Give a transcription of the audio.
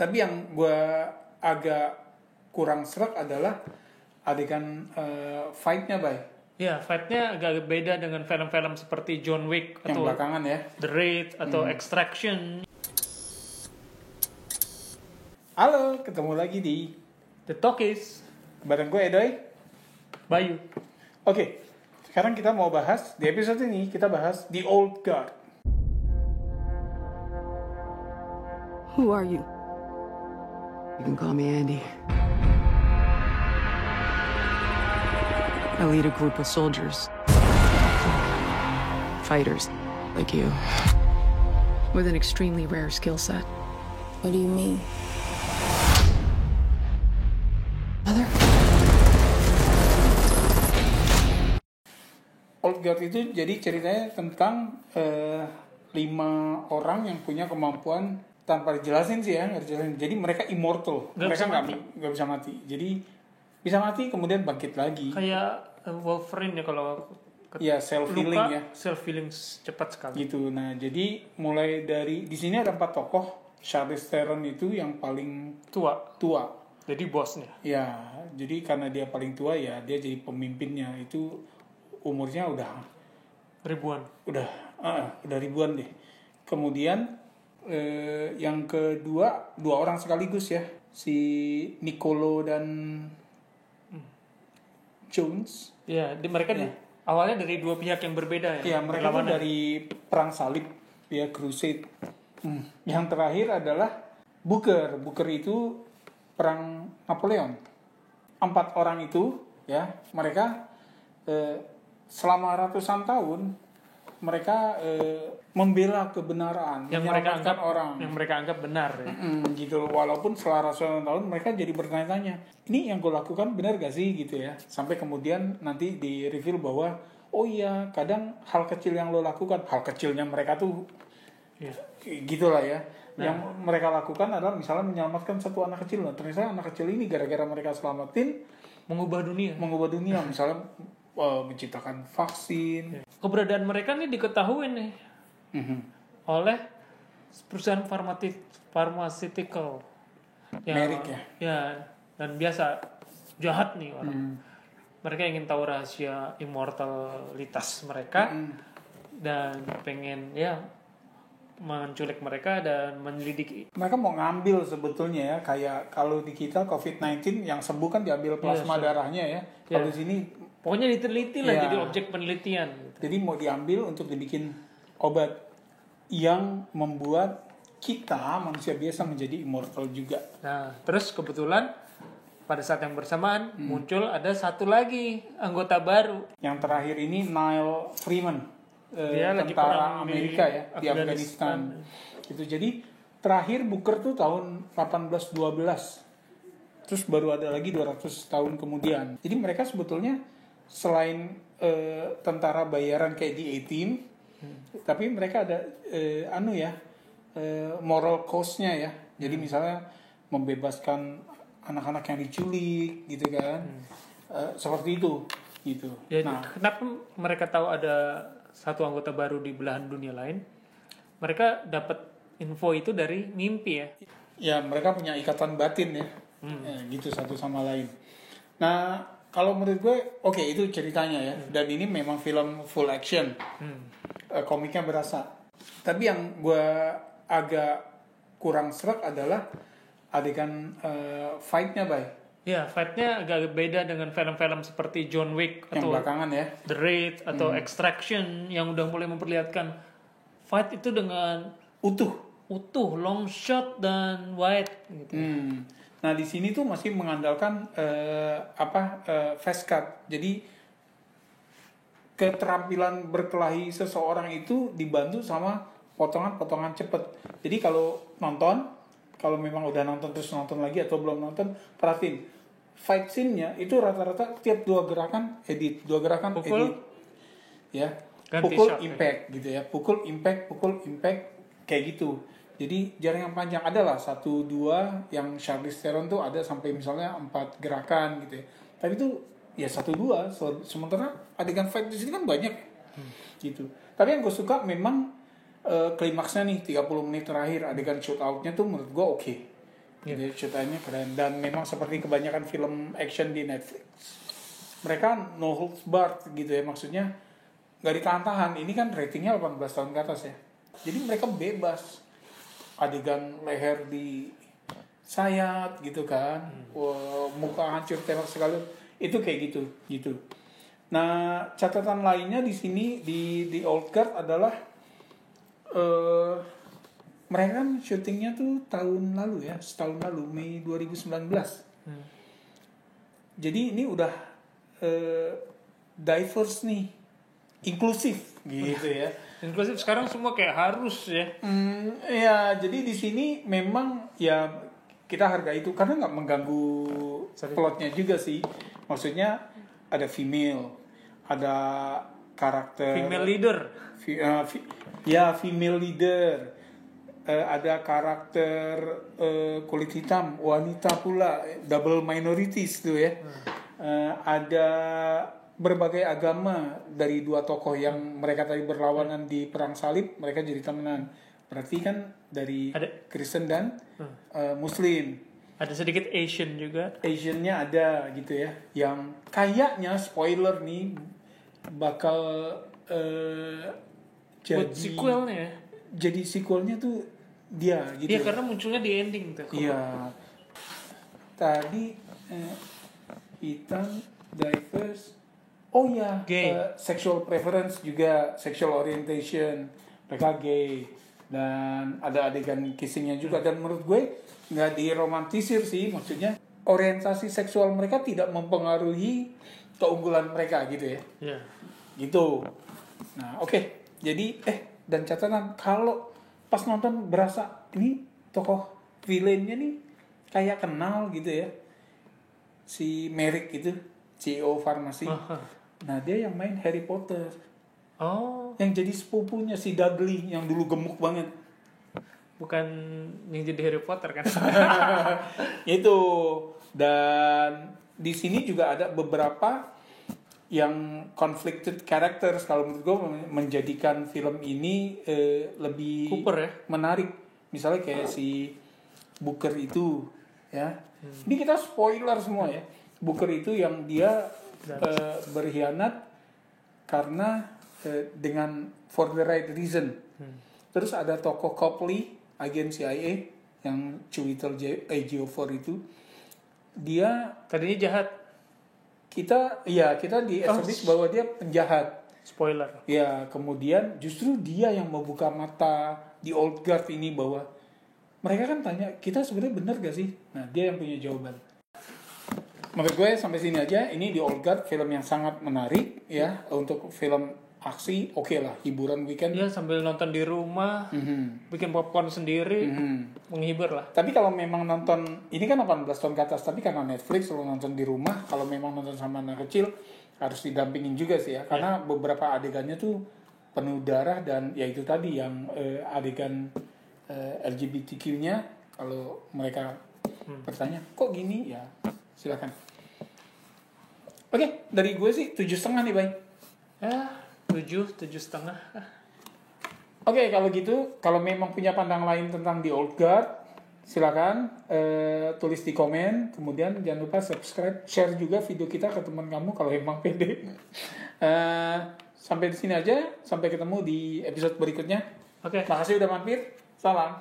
Tapi yang gue agak kurang serak adalah adegan fight-nya, Bay. Ya, fight-nya agak beda dengan film-film seperti John Wick Yang atau belakangan ya. The Raid atau Extraction. Halo, ketemu lagi di The Talkies. bareng gue Edoy. Bayu. Oke, sekarang kita mau bahas, di episode ini kita bahas The Old Guard. Who are you? You can call me Andy. I lead a group of soldiers. Fighters, like you. With an extremely rare skill set. What do you mean? Mother? Old Guard itu jadi ceritanya tentang 5 orang yang punya kemampuan tanpa dijelasin sih ya, nggak dijelasin. Jadi mereka immortal, mereka nggak bisa mati. Jadi bisa mati kemudian bangkit lagi. Kayak Wolverine ya kalau Ya self healing ya. Self healing cepat sekali. Gitu. Nah jadi mulai dari di sini ada 4 tokoh. Charlize Theron itu yang paling Tua. Jadi bosnya. Ya, jadi karena dia paling tua ya dia jadi pemimpinnya. Itu umurnya udah Ribuan. Udah ribuan deh. Kemudian yang kedua 2 orang sekaligus ya, si Nicolo dan Jones. Ya, mereka awalnya dari 2 pihak yang berbeda ya. Ya mereka tuh dari perang salib ya, Crusade. Yang terakhir adalah Booker. Booker itu perang Napoleon. 4 orang itu ya, mereka selama ratusan tahun mereka membela kebenaran yang mereka anggap benar ya. Gitu. Walaupun setelah ratusan tahun mereka jadi bertanya-tanya, ini yang gue lakukan benar gak sih gitu ya, sampai kemudian nanti di reveal bahwa oh iya kadang hal kecil yang lo lakukan, hal kecilnya mereka tuh gitulah ya. Yang mereka lakukan adalah misalnya menyelamatkan satu anak kecil. Nah, ternyata anak kecil ini gara-gara mereka selamatin mengubah dunia misalnya menciptakan vaksin. Keberadaan mereka nih diketahui nih oleh perusahaan pharmaceutical Merek ya, dan biasa jahat nih orang. Mereka ingin tahu rahasia immortalitas mereka dan pengen menculik mereka dan menyelidiki. Mereka mau ngambil sebetulnya ya, kayak kalau di kita COVID-19 yang sembuh kan diambil plasma darahnya ya. Kalau di sini pokoknya diteliti lah, jadi objek penelitian gitu. Jadi mau diambil untuk dibikin obat yang membuat kita manusia biasa menjadi immortal juga. Nah, terus kebetulan pada saat yang bersamaan muncul ada satu lagi anggota baru. Yang terakhir ini Neil Freeman, dia lagi tentara Amerika ya di Afghanistan. Gitu. Jadi terakhir Booker tuh tahun 1812. Terus baru ada lagi 200 tahun kemudian. Jadi mereka sebetulnya selain tentara bayaran kayak di A-Team, tapi mereka ada moral cause-nya ya. Jadi misalnya membebaskan anak-anak yang diculik gitu kan. Seperti itu gitu. Ya, kenapa mereka tahu ada satu anggota baru di belahan dunia lain? Mereka dapat info itu dari mimpi ya. Ya, mereka punya ikatan batin ya. Gitu satu sama lain. Nah, kalau menurut gue oke, itu ceritanya ya. Dan ini memang film full action. Komiknya berasa. Tapi yang gue agak kurang serak adalah adegan fight-nya, Bay. Ya, fight-nya agak beda dengan film-film seperti John Wick yang atau belakangan ya. The Raid atau Extraction yang udah mulai memperlihatkan fight itu dengan utuh, long shot dan wide gitu. Nah, di sini tuh masih mengandalkan fast cut. Jadi keterampilan berkelahi seseorang itu dibantu sama potongan-potongan cepet. Jadi kalau memang udah nonton terus nonton lagi atau belum nonton, perhatiin fight scene-nya itu rata-rata tiap 2 gerakan edit. Ya. Ganti Pukul shot, impact gitu ya. Pukul impact kayak gitu. Jadi jarang yang panjang, adalah 1-2 yang Charlize Theron tuh ada sampai misalnya 4 gerakan gitu ya. Tapi itu ya 1-2, sementara adegan fight di sini kan banyak gitu. Tapi yang gue suka memang klimaksnya nih 30 menit terakhir adegan shootout-nya tuh menurut gue oke. Jadi ceritanya keren dan memang seperti kebanyakan film action di Netflix, mereka no holds barred gitu ya, maksudnya nggak ditahan-tahan. Ini kan ratingnya 18 tahun ke atas ya, jadi mereka bebas. Adegan leher di sayat gitu kan, wah, muka hancur tembak sekali, itu kayak gitu. Nah, catatan lainnya di sini di Old Guard adalah mereka kan syutingnya tuh tahun lalu ya, setahun lalu, Mei 2019. Jadi ini udah diverse nih, inklusif gitu ya. Inklusif sekarang semua kayak harus ya. Ya, jadi di sini memang ya kita hargai itu karena nggak mengganggu plotnya juga sih. Maksudnya ada female, ada karakter Female leader. Female leader. Ada karakter kulit hitam, wanita pula, double minorities tuh ya. Ada berbagai agama dari dua tokoh yang mereka tadi berlawanan di perang salib, mereka jadi temenan. Berarti kan dari Kristen dan Muslim. Ada sedikit Asian juga. Asiannya ada gitu ya. Yang kayaknya spoiler nih bakal Buat sequelnya. Jadi sequelnya tuh dia gitu. Iya, karena munculnya di ending tuh. Iya. Tadi hitam, diverse. Oh ya, Gay. Sexual preference juga, sexual orientation. Mereka gay. Dan ada adegan kissingnya juga. Dan menurut gue nggak diromantisir sih. Maksudnya orientasi seksual mereka tidak mempengaruhi keunggulan mereka gitu ya. Iya. Gitu. Nah, oke. Jadi dan catatan, kalau pas nonton berasa ini tokoh villainnya nih kayak kenal gitu ya, si Merrick itu, CEO farmasi. Nah, dia yang main Harry Potter, yang jadi sepupunya si Dudley yang dulu gemuk banget. Bukan yang jadi Harry Potter kan. Itu. Dan di sini juga ada beberapa yang conflicted characters, kalau menurut gue menjadikan film ini lebih Cooper ya? menarik. Misalnya kayak si Booker itu ya. Ini kita spoiler semua ya. Booker itu yang dia berkhianat karena dengan for the right reason. Terus ada tokoh Copley, agen CIA yang Chiwetel Ejiofor itu, dia Tadinya jahat. kita di establish bahwa dia penjahat. Spoiler. Ya, kemudian justru dia yang membuka mata di Old Guard ini bahwa mereka kan tanya, kita sebenarnya benar gak sih? Nah, dia yang punya jawaban. Menurut gue sampai sini aja. Ini di Old Guard, film yang sangat menarik ya, untuk film aksi, oke lah, hiburan weekend. Iya, sambil nonton di rumah, bikin popcorn sendiri, menghibur lah. Tapi kalau memang nonton, ini kan 18 tahun ke atas, tapi karena Netflix lo nonton di rumah, kalau memang nonton sama anak kecil harus didampingin juga sih ya, karena beberapa adegannya tuh penuh darah dan ya itu tadi yang adegan LGBTQ-nya, kalau mereka bertanya kok gini, ya silakan. Oke, dari gue sih 7,5 nih, Bay. Ya, 7,5. Oke, kalau gitu, kalau memang punya pandang lain tentang The Old Guard, silakan tulis di komen. Kemudian jangan lupa subscribe, share juga video kita ke teman kamu kalau memang pede. Sampai di sini aja, sampai ketemu di episode berikutnya. Oke. Makasih udah mampir. Salam.